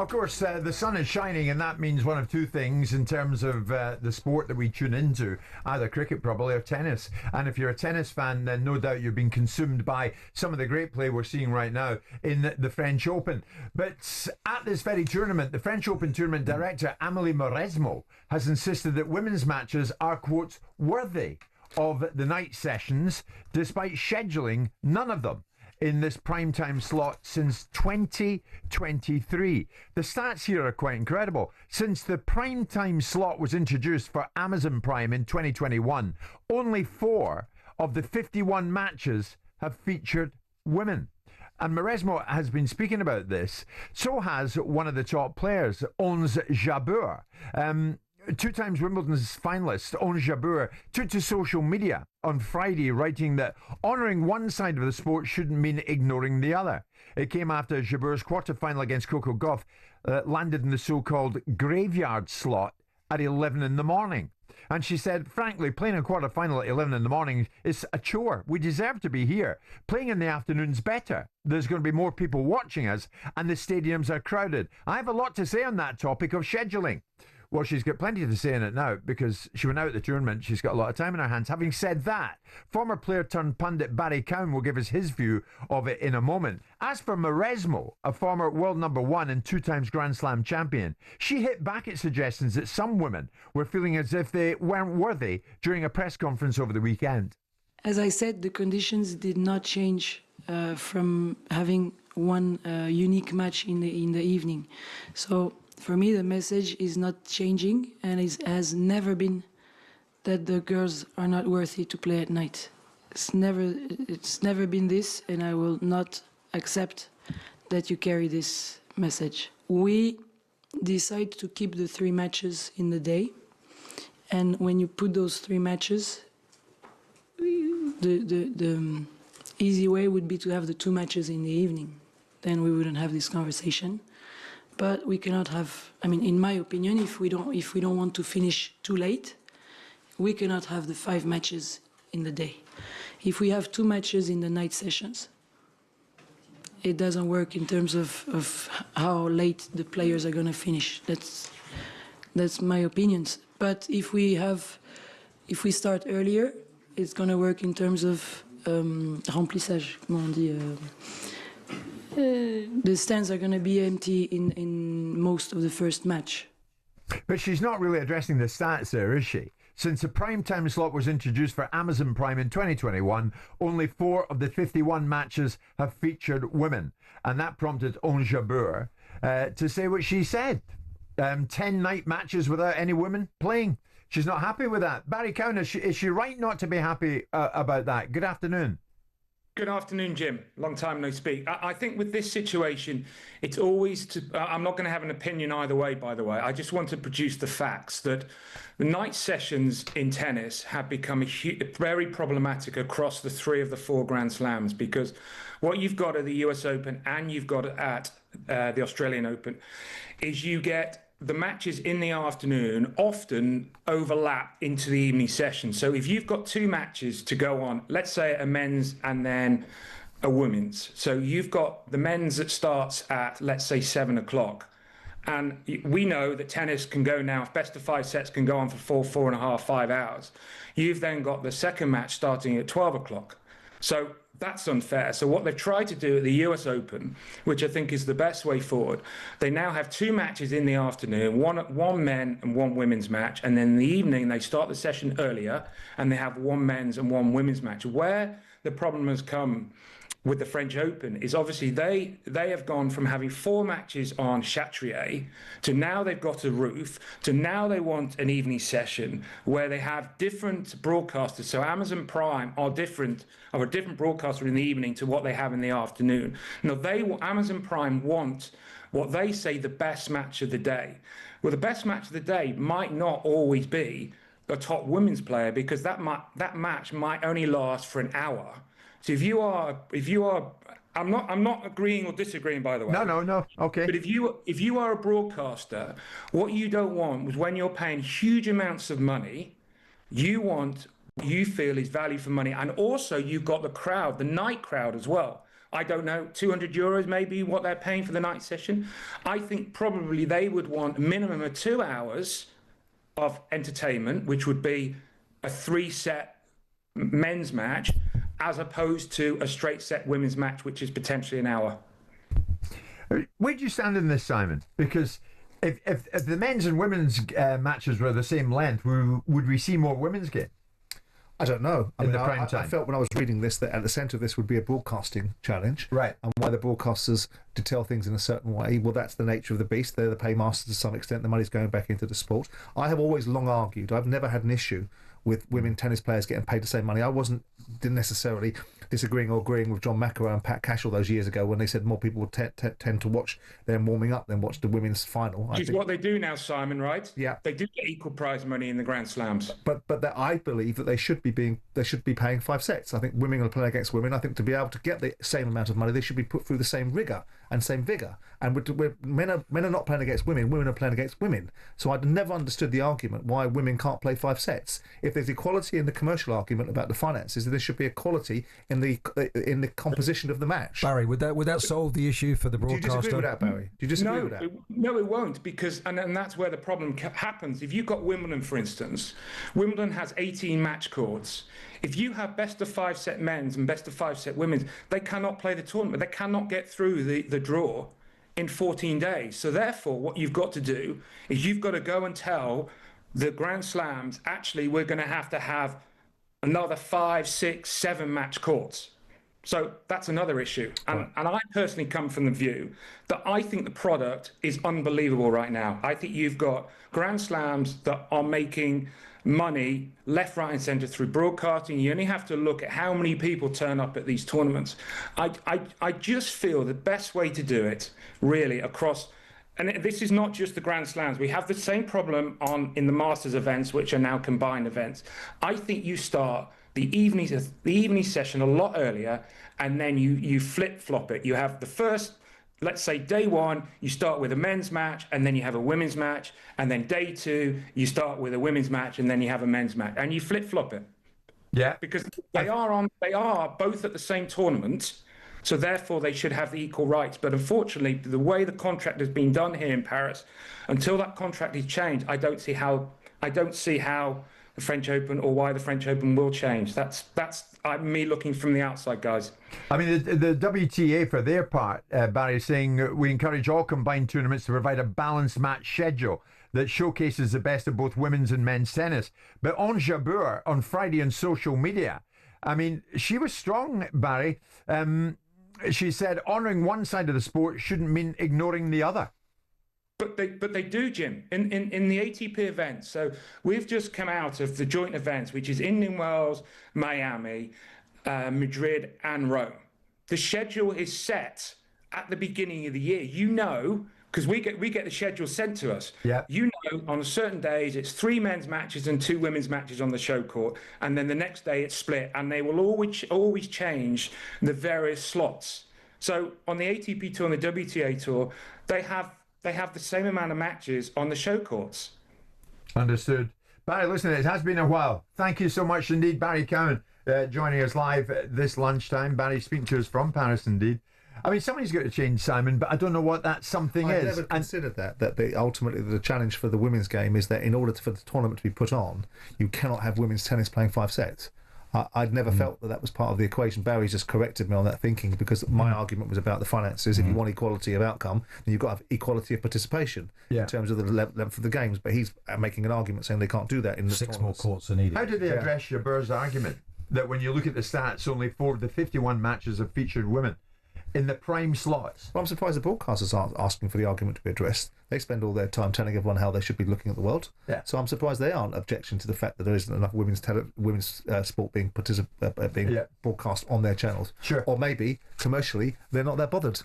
Of course, the sun is shining, and that means one of two things in terms of the sport that we tune into, either cricket probably or tennis. And if you're a tennis fan, then no doubt you're being consumed by some of the great play we're seeing right now in the French Open. But at this very tournament, the French Open tournament director, Amelie Mauresmo, has insisted that women's matches are, quote, worthy of the night sessions, despite scheduling none of them in this primetime slot since 2023. The stats here are quite incredible. Since the primetime slot was introduced for Amazon Prime in 2021, only 4 of the 51 matches have featured women. And Mauresmo has been speaking about this. So has one of the top players, Ons Jabeur. Two times Wimbledon's finalist, Ons Jabeur, took to social media on Friday, writing that honouring one side of the sport shouldn't mean ignoring the other. It came after Jabeur's quarter-final against Coco Gauff landed in the so-called graveyard slot at 11 in the morning. And she said, frankly, playing a quarter-final at 11 in the morning is a chore. We deserve to be here. Playing in the afternoon's better. There's going to be more people watching us, and the stadiums are crowded. I have a lot to say on that topic of scheduling. Well, she's got plenty to say in it now because she went out at the tournament. She's got a lot of time in her hands. Having said that, former player turned pundit Barry Cowan will give us his view of it in a moment. As for Mauresmo, a former world number 1 and 2 times Grand Slam champion, she hit back at suggestions that some women were feeling as if they weren't worthy during a press conference over the weekend. As I said, the conditions did not change from having one unique match in the evening. So for me, the message is not changing, and it has never been that the girls are not worthy to play at night. It's never been this, and I will not accept that you carry this message. We decide to keep the 3 matches in the day, and when you put those 3 matches, the easy way would be to have the 2 matches in the evening. Then we wouldn't have this conversation. But we cannot have, I mean, in my opinion, if we don't want to finish too late, we cannot have the 5 matches in the day. If we have 2 matches in the night sessions, it doesn't work in terms of how late the players are going to finish. That's my opinions. But if we start earlier, it's going to work in terms of remplissage, comment on dit. The stands are going to be empty in most of the first match. But she's not really addressing the stats there, is she? Since the primetime slot was introduced for Amazon Prime in 2021, only 4 of the 51 matches have featured women. And that prompted Ons Jabeur to say what she said. 10 night matches without any women playing. She's not happy with that. Barry Cowan, is she right not to be happy about that? Good afternoon. Good afternoon, Jim. Long time no speak. I think with this situation, it's always I'm not going to have an opinion either way, by the way. I just want to produce the facts that the night sessions in tennis have become very problematic across the 3 of the 4 Grand Slams, because what you've got at the US Open and you've got at the Australian Open is you get the matches in the afternoon often overlap into the evening session. So if you've got 2 matches to go on, let's say a men's and then a women's. So you've got the men's that starts at, let's say, 7 o'clock. And we know that tennis can go now, if best of 5 sets can go on for 4.5, 5 hours. You've then got the second match starting at 12 o'clock. So that's unfair. So what they've tried to do at the US Open, which I think is the best way forward, they now have 2 matches in the afternoon, one men and 1 women's match, and then in the evening they start the session earlier and they have 1 men's and 1 women's match. Where the problem has come with the French Open is obviously they have gone from having 4 matches on Chatrier to now they've got a roof to now they want an evening session where they have different broadcasters. So Amazon Prime are a different broadcaster in the evening to what they have in the afternoon. Now Amazon Prime want what they say the best match of the day. Well, the best match of the day might not always be a top women's player, because that match might only last for an hour. So if you are, I'm not agreeing or disagreeing, by the way. No. Okay. But if you are a broadcaster, what you don't want is when you're paying huge amounts of money, you want what you feel is value for money, and also you've got the crowd, the night crowd as well. I don't know, €200 maybe what they're paying for the night session. I think probably they would want a minimum of 2 hours of entertainment, which would be a 3-set men's match, as opposed to a straight set women's match, which is potentially an hour. Where do you stand in this, Simon? Because if the men's and women's matches were the same length, would we see more women's games? I don't know. I I felt when I was reading this that at the centre of this would be a broadcasting challenge. Right. And why the broadcasters to tell things in a certain way, well, that's the nature of the beast. They're the paymasters to some extent. The money's going back into the sport. I have always long argued, I've never had an issue with women tennis players getting paid the same money. I didn't necessarily disagreeing or agreeing with John McEnroe and Pat Cashel those years ago when they said more people would tend to watch them warming up than watch the women's final. Which is what they do now, Simon, right? Yeah. They do get equal prize money in the Grand Slams. But that I believe that they should be paying 5 sets. I think women are playing against women. I think to be able to get the same amount of money, they should be put through the same rigour and same vigour. And men are not playing against women. Women are playing against women. So I'd never understood the argument why women can't play 5 sets. If there's equality in the commercial argument about the finances, then there should be equality in the composition of the match. Barry, would that solve the issue for the broadcaster? Do you disagree with that, Barry? Do you disagree with that? No, it won't, because and that's where the problem happens. If you've got Wimbledon, for instance, Wimbledon has 18 match courts. If you have best of 5 set men's and best of 5 set women's, they cannot play the tournament. They cannot get through the draw in 14 days. So therefore, what you've got to do is you've got to go and tell the Grand Slams, actually, we're going to have another 5, 6, 7 match courts. So that's another issue. And I personally come from the view that I think the product is unbelievable right now. I think you've got Grand Slams that are making money left, right and centre through broadcasting. You only have to look at how many people turn up at these tournaments. I just feel the best way to do it, really, across... And this is not just the Grand Slams. We have the same problem in the Masters events, which are now combined events. I think you start the evening session a lot earlier, and then you flip-flop it. You have the first, let's say day 1, you start with a men's match, and then you have a women's match, and then day 2, you start with a women's match, and then you have a men's match, and you flip-flop it. Yeah. Because they are both at the same tournament, so therefore they should have the equal rights. But unfortunately, the way the contract has been done here in Paris, until that contract is changed, I don't see how the French Open, or why the French Open will change. That's me looking from the outside, guys. I mean, the WTA, for their part, Barry, is saying we encourage all combined tournaments to provide a balanced match schedule that showcases the best of both women's and men's tennis. But Ons Jabeur on Friday on social media, I mean, she was strong, Barry. She said honouring one side of the sport shouldn't mean ignoring the other. But they do, Jim, in the ATP events. So we've just come out of the joint events, which is Indian Wells, Miami, Madrid and Rome. The schedule is set at the beginning of the year. You know, because we get the schedule sent to us. Yeah. You know, on certain days it's 3 men's matches and 2 women's matches on the show court, and then the next day it's split, and they will always change the various slots. So on the ATP tour and the WTA tour, they have the same amount of matches on the show courts. Understood. Barry, listen, it has been a while. Thank you so much indeed, Barry Cowan, joining us live this lunchtime. Barry speaking to us from Paris indeed. I mean, somebody's got to change, Simon, but I don't know what that something is. I've never considered that ultimately the challenge for the women's game is that in order for the tournament to be put on, you cannot have women's tennis playing 5 sets. I'd never felt that was part of the equation. Barry's just corrected me on that thinking, because my argument was about the finances. If you want equality of outcome, then you've got to have equality of participation in terms of the length of the games. But he's making an argument saying they can't do that in the 6 more courts are needed. How did they address Jabeur's argument that when you look at the stats, only 4 of the 51 matches have featured women in the prime slots? Well, I'm surprised the broadcasters aren't asking for the argument to be addressed. They spend all their time telling everyone how they should be looking at the world. Yeah. So I'm surprised they aren't objecting to the fact that there isn't enough women's sport being broadcast on their channels. Sure. Or maybe commercially they're not that bothered.